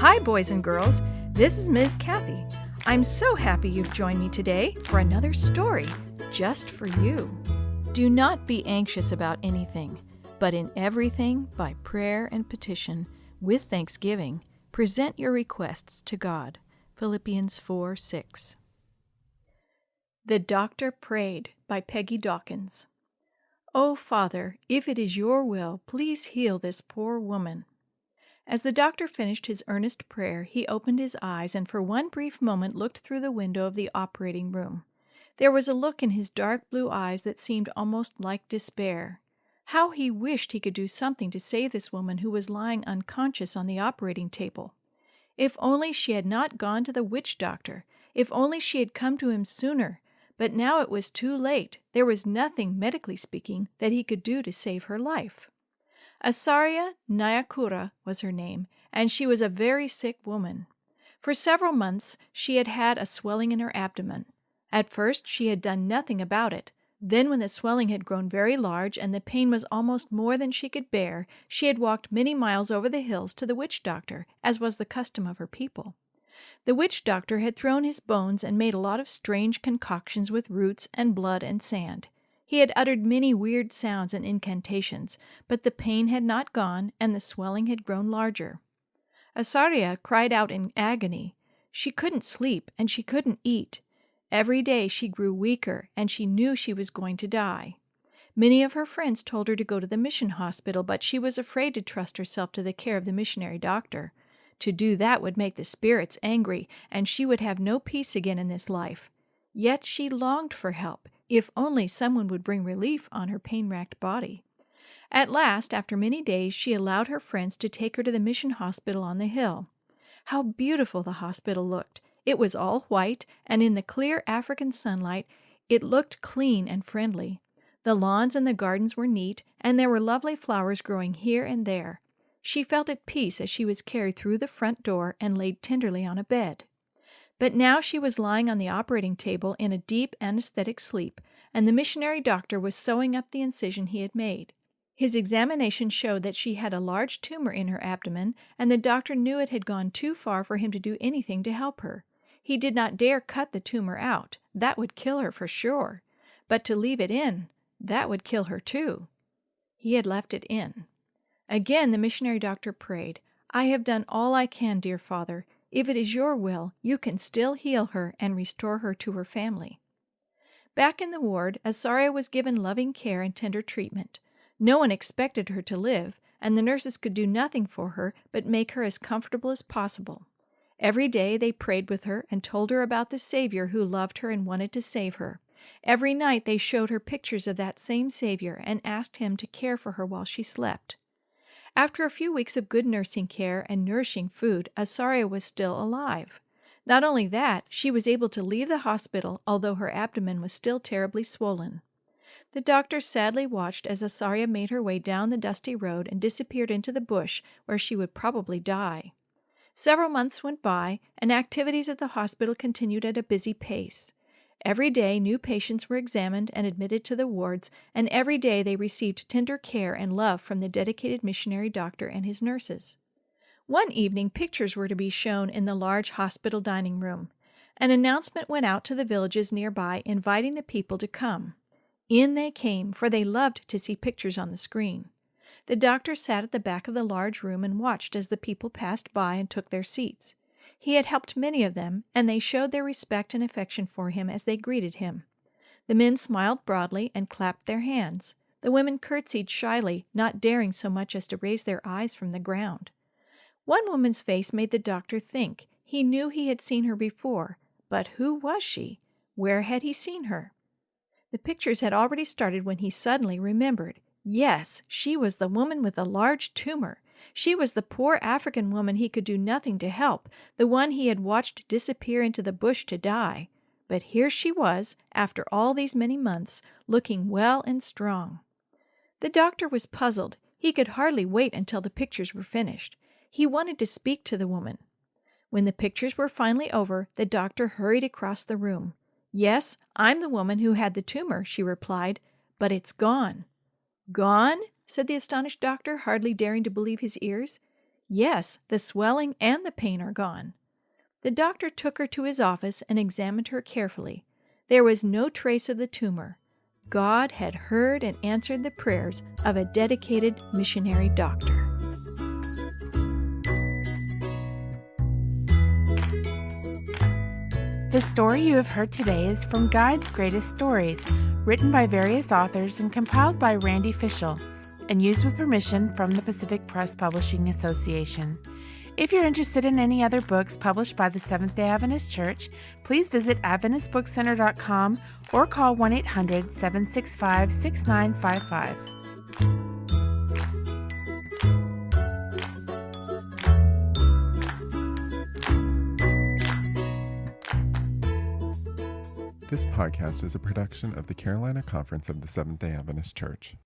Hi, boys and girls. This is Ms. Kathy. I'm so happy you've joined me today for another story just for you. Do not be anxious about anything, but in everything, by prayer and petition, with thanksgiving, present your requests to God. Philippians 4:6. The Doctor Prayed by Peggy Dawkins. Oh, Father, if it is your will, please heal this poor woman. As the doctor finished his earnest prayer, he opened his eyes and for one brief moment looked through the window of the operating room. There was a look in his dark blue eyes that seemed almost like despair. How he wished he could do something to save this woman who was lying unconscious on the operating table. If only she had not gone to the witch doctor. If only she had come to him sooner. But now it was too late. There was nothing, medically speaking, that he could do to save her life. Asaria Nyakura was her name, and she was a very sick woman. For several months she had had a swelling in her abdomen. At first she had done nothing about it. Then when the swelling had grown very large and the pain was almost more than she could bear, she had walked many miles over the hills to the witch doctor, as was the custom of her people. The witch doctor had thrown his bones and made a lot of strange concoctions with roots and blood and sand. He had uttered many weird sounds and incantations, but the pain had not gone and the swelling had grown larger. Asaria cried out in agony. She couldn't sleep and she couldn't eat. Every day she grew weaker and she knew she was going to die. Many of her friends told her to go to the mission hospital, but she was afraid to trust herself to the care of the missionary doctor. To do that would make the spirits angry, and she would have no peace again in this life. Yet she longed for help, if only someone would bring relief on her pain-racked body. At last, after many days, she allowed her friends to take her to the mission hospital on the hill. How beautiful the hospital looked! It was all white, and in the clear African sunlight, it looked clean and friendly. The lawns and the gardens were neat, and there were lovely flowers growing here and there. She felt at peace as she was carried through the front door and laid tenderly on a bed. But now she was lying on the operating table in a deep anesthetic sleep, and the missionary doctor was sewing up the incision he had made. His examination showed that she had a large tumor in her abdomen, and the doctor knew it had gone too far for him to do anything to help her. He did not dare cut the tumor out. That would kill her for sure. But to leave it in, that would kill her too. He had left it in. Again the missionary doctor prayed, "I have done all I can, dear Father. If it is your will, you can still heal her and restore her to her family." Back in the ward, Asaria was given loving care and tender treatment. No one expected her to live, and the nurses could do nothing for her but make her as comfortable as possible. Every day they prayed with her and told her about the Savior who loved her and wanted to save her. Every night they showed her pictures of that same Savior and asked him to care for her while she slept. After a few weeks of good nursing care and nourishing food, Asaria was still alive. Not only that, she was able to leave the hospital, although her abdomen was still terribly swollen. The doctor sadly watched as Asaria made her way down the dusty road and disappeared into the bush, where she would probably die. Several months went by, and activities at the hospital continued at a busy pace. Every day new patients were examined and admitted to the wards, and every day they received tender care and love from the dedicated missionary doctor and his nurses. One evening pictures were to be shown in the large hospital dining room. An announcement went out to the villages nearby inviting the people to come. In they came, for they loved to see pictures on the screen. The doctor sat at the back of the large room and watched as the people passed by and took their seats. He had helped many of them, and they showed their respect and affection for him as they greeted him. The men smiled broadly and clapped their hands. The women curtsied shyly, not daring so much as to raise their eyes from the ground. One woman's face made the doctor think. He knew he had seen her before, but who was she? Where had he seen her? The pictures had already started when he suddenly remembered. Yes, she was the woman with the large tumor. She was the poor African woman he could do nothing to help, the one he had watched disappear into the bush to die. But here she was, after all these many months, looking well and strong. The doctor was puzzled. He could hardly wait until the pictures were finished. He wanted to speak to the woman. When the pictures were finally over, the doctor hurried across the room. "Yes, I'm the woman who had the tumor," she replied, "but it's gone." "Gone?" said the astonished doctor, hardly daring to believe his ears. Yes, the swelling and the pain are gone. The doctor took her to his office and examined her carefully. There was no trace of the tumor. God had heard and answered the prayers of a dedicated missionary doctor. The story you have heard today is from God's Greatest Stories, written by various authors and compiled by Randy Fischel, and used with permission from the Pacific Press Publishing Association. If you're interested in any other books published by the Seventh-day Adventist Church, please visit AdventistBookCenter.com or call 1-800-765-6955. This podcast is a production of the Carolina Conference of the Seventh-day Adventist Church.